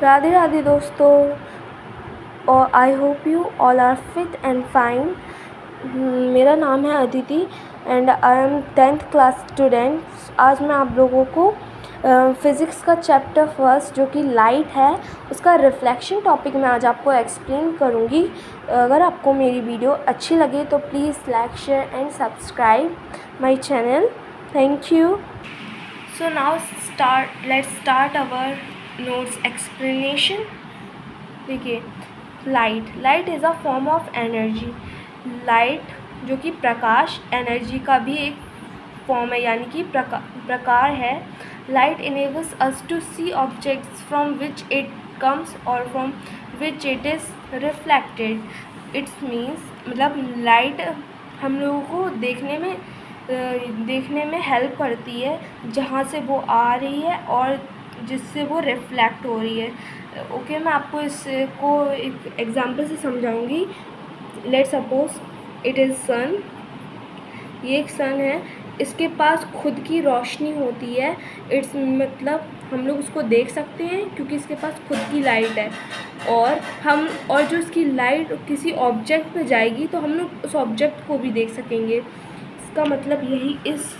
राधे राधे दोस्तों, और I hope you all are fit and fine. मेरा नाम है Aditi and I am 10th class student. आज मैं आप लोगों को फ़िज़िक्स का चैप्टर फर्स्ट जो कि लाइट है उसका रिफ्लेक्शन टॉपिक मैं आज आपको एक्सप्लेन करूँगी। अगर आपको मेरी वीडियो अच्छी लगे तो please like, share and subscribe my channel. Thank you. So now let's start our notes explanation. देखिए, light is a form of energy. Light जो कि प्रकाश एनर्जी का भी एक फॉर्म है, यानी कि प्रकार है। Light enables us to see objects from which it comes और from which it is reflected. It's means मतलब लाइट हम लोगों को देखने में हेल्प करती है, जहाँ से वो आ रही है और जिससे वो रिफ्लेक्ट हो रही है। ओके, मैं आपको इसको एक एग्जांपल से समझाऊंगी। Let's suppose it is sun. ये एक सन है, इसके पास खुद की रोशनी होती है। इट्स मतलब हम लोग उसको देख सकते हैं क्योंकि इसके पास खुद की लाइट है, और जो इसकी लाइट किसी ऑब्जेक्ट पे जाएगी तो हम लोग उस ऑब्जेक्ट को भी देख सकेंगे। इसका मतलब यही, इस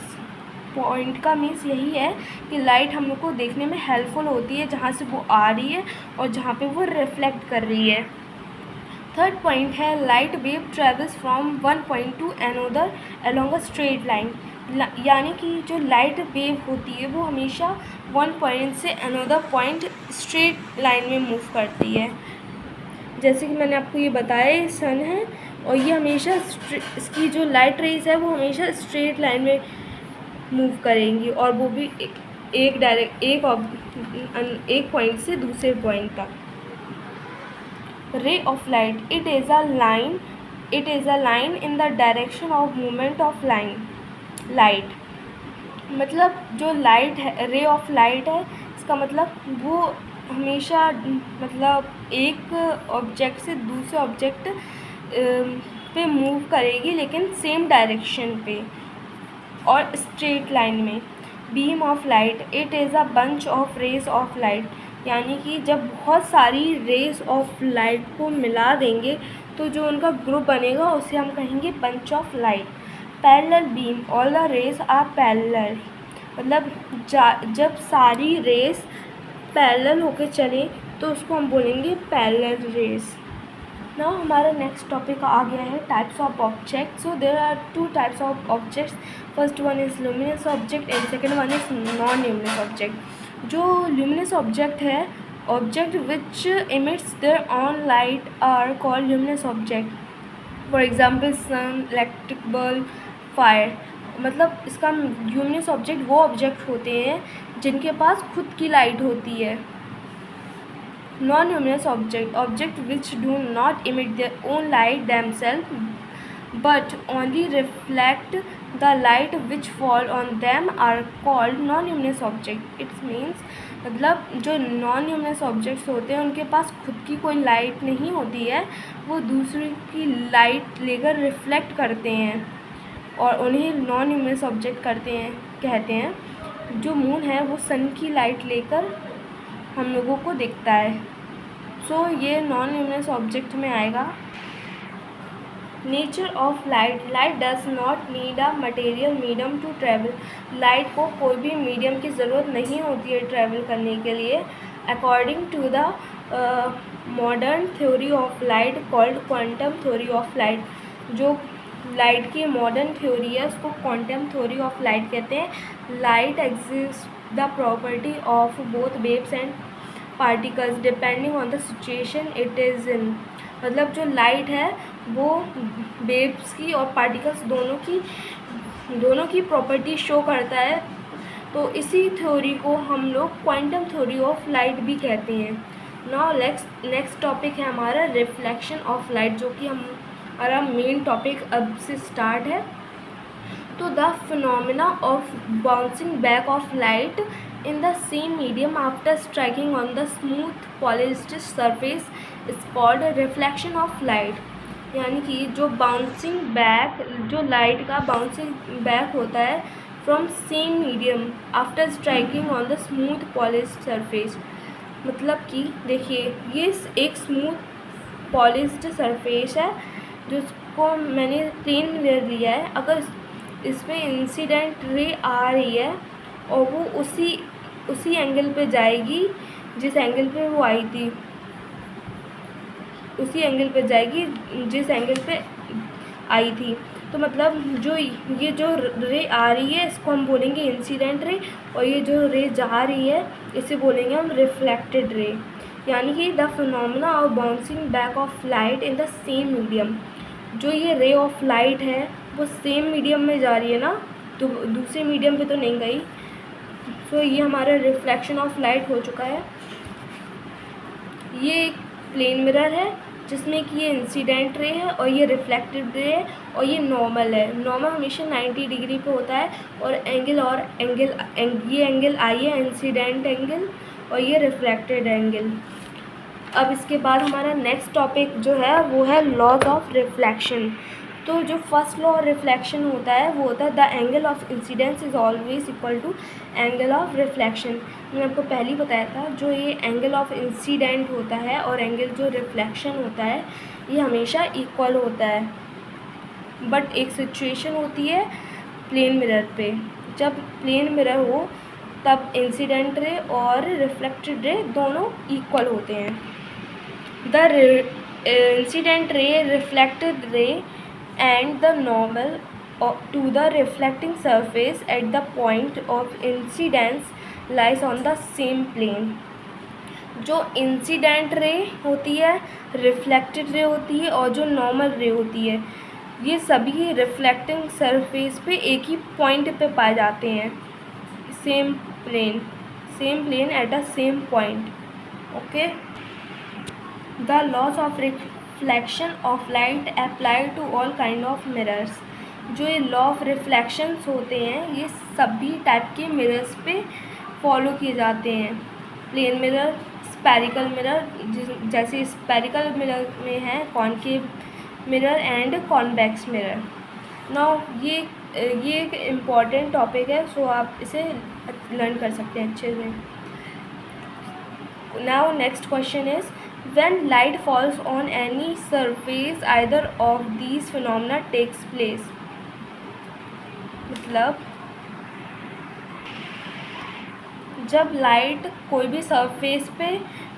पॉइंट का मीन्स यही है कि लाइट हम लोग को देखने में हेल्पफुल होती है, जहाँ से वो आ रही है और जहाँ पे वो रिफ्लेक्ट कर रही है। थर्ड पॉइंट है light wave travels from one point two another along a straight line. यानी कि जो लाइट वेव होती है वो हमेशा वन पॉइंट से अनदर पॉइंट स्ट्रेट लाइन में मूव करती है। जैसे कि मैंने आपको ये बताया, ये सन है और ये हमेशा इसकी जो लाइट रेज है वो हमेशा स्ट्रेट लाइन में मूव करेंगी, और वो भी एक पॉइंट से दूसरे पॉइंट तक। Ray of light, it is a line in the direction of movement of light. मतलब जो लाइट है, रे ऑफ लाइट है, इसका मतलब वो हमेशा मतलब एक ऑब्जेक्ट से दूसरे ऑब्जेक्ट पे मूव करेगी, लेकिन सेम डायरेक्शन पे और स्ट्रेट लाइन में। Beam of light, it is a bunch of rays of light. यानी कि जब बहुत सारी रेज ऑफ लाइट को मिला देंगे तो जो उनका ग्रुप बनेगा उसे हम कहेंगे bunch of light. Parallel beam, all the rays are parallel. मतलब जब सारी रेज पैरेलल होकर चले तो उसको हम बोलेंगे पैरेलल रेज। नाउ हमारा नेक्स्ट टॉपिक आ गया है types of object. So there are two types of objects. First one is luminous object and second one is non luminous object. जो ल्यूमिनस ऑब्जेक्ट है, object which emits their own light are called luminous object. For example sun, electric bulb, fire. मतलब इसका luminous object वो object होते हैं जिनके पास खुद की लाइट होती है। Non-luminous object which do not emit their own light themselves but only reflect the light which fall on them are called non-luminous object. It means मतलब जो नॉन ल्यूमिनस ऑब्जेक्ट्स होते हैं उनके पास खुद की कोई लाइट नहीं होती है, वो दूसरे की लाइट लेकर रिफ्लेक्ट करते हैं और उन्हें नॉन ल्यूमिनस ऑब्जेक्ट कहते हैं। जो मून है वो सन की लाइट लेकर हम लोगों को दिखता है। सो ये नॉन ल्यूमिनस ऑब्जेक्ट में आएगा। Nature of light, light does not need a material medium to travel. Light को कोई भी मीडियम की ज़रूरत नहीं होती है ट्रैवल करने के लिए। According to the modern theory of light called quantum theory of light. जो लाइट की मॉडर्न थ्योरी है उसको क्वांटम थ्योरी ऑफ लाइट कहते हैं। Light exist the property of both waves and particles depending on the situation it is in. मतलब जो light है वो वेव्स की और पार्टिकल्स दोनों की प्रॉपर्टी शो करता है। तो इसी थ्योरी को हम लोग क्वांटम थ्योरी ऑफ लाइट भी कहते हैं। नाउ नेक्स्ट टॉपिक है हमारा रिफ्लेक्शन ऑफ लाइट, जो कि हमारा मेन टॉपिक अब से स्टार्ट है। तो the phenomena of bouncing back of light in the same medium after striking on the smooth polished surface is called a reflection of light। यानी कि जो बाउंसिंग बैक, जो लाइट का बाउंसिंग बैक होता है from same medium after striking on the smooth polished surface. मतलब कि देखिए ये एक स्मूथ पॉलिश्ड सरफेस है जिसको मैंने प्लेन मिरर लिया है। अगर इसमें इंसिडेंट रे आ रही है और वो उसी एंगल पे जाएगी जिस एंगल पे वो आई थी, उसी एंगल पे जाएगी जिस एंगल पे आई थी। तो मतलब ये जो रे आ रही है इसको हम बोलेंगे इंसिडेंट रे, और ये जो रे जा रही है इसे बोलेंगे हम रिफ्लेक्टेड रे। यानी कि the phenomena of bouncing back of light in the same medium. जो ये रे ऑफ लाइट है वो सेम मीडियम में जा रही है ना, तो दूसरे मीडियम पे तो नहीं गई। सो ये हमारा रिफ्लेक्शन ऑफ लाइट हो चुका है। ये एक प्लेन मिरर है जिसमें कि ये इंसिडेंट रे है और ये रिफ्लेक्टेड रे है और ये नॉर्मल है। नॉर्मल हमेशा 90 डिग्री पे होता है और ये एंगल आई है इंसिडेंट एंगल और ये रिफ्लेक्टेड एंगल। अब इसके बाद हमारा नेक्स्ट टॉपिक जो है वो है लॉज ऑफ रिफ्लेक्शन। तो जो फर्स्ट लॉ ऑफ रिफ्लेक्शन होता है वो होता है the angle of incidence is always equal to angle of reflection. मैंने आपको पहले ही बताया था जो ये एंगल ऑफ इंसिडेंट होता है और एंगल जो रिफ्लेक्शन होता है ये हमेशा इक्वल होता है। बट एक सिचुएशन होती है प्लेन मिरर पे, जब प्लेन मिरर हो तब इंसिडेंट रे और रिफ्लेक्टेड रे दोनों इक्वल होते हैं। The incident ray, reflected ray and the normal to the reflecting surface at the point of incidence lies on the same plane। जो incident ray होती है, reflected ray होती है और जो नॉर्मल रे होती है ये सभी रिफ्लेक्टिंग सरफेस पे एक ही पॉइंट पे पाए जाते हैं। Same plane at a same point. Okay. The laws of reflection of light apply to all kind of mirrors. जो ये लॉ ऑफ रिफ्लेक्शंस होते हैं ये सभी टाइप के मिरर्स पे फॉलो किए जाते हैं। प्लेन मिरर, स्फेरिकल मिरर, जैसे स्फेरिकल मिरर में है concave mirror and convex mirror. Now ये एक इम्पॉर्टेंट टॉपिक है, सो आप इसे लर्न कर सकते हैं अच्छे से। Now next question is when light falls on any surface either of these phenomena takes place। मतलब जब लाइट कोई भी सरफेस पे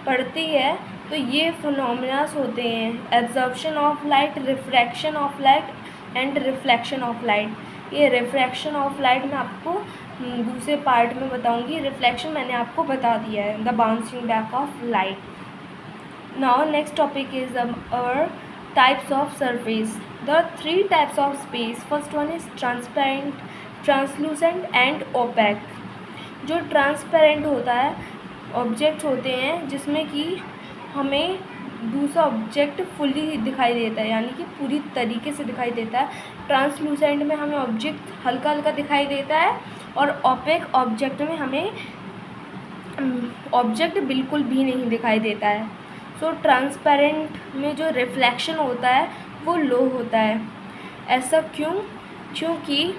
पड़ती है तो ये फिनोमेनास होते हैं absorption of light, refraction of light and reflection of light. ये रिफ्रैक्शन ऑफ लाइट मैं आपको दूसरे पार्ट में बताऊंगी, रिफ्लेक्शन मैंने आपको बता दिया है, the bouncing back of light. Now next topic is our types of surface. There are 3 types of space. First one is transparent, translucent and opaque। जो ट्रांसपेरेंट होता है ऑब्जेक्ट होते हैं जिसमें कि हमें दूसरा ऑब्जेक्ट फुली दिखाई देता है, यानी कि पूरी तरीके से दिखाई देता है। ट्रांसलूसेंट में हमें ऑब्जेक्ट हल्का हल्का दिखाई देता है और ओपेक ऑब्जेक्ट में हमें ऑब्जेक्ट बिल्कुल भी नहीं दिखाई देता है। सो ट्रांसपेरेंट में जो रिफ्लेक्शन होता है वो लो होता है। ऐसा क्यों? क्योंकि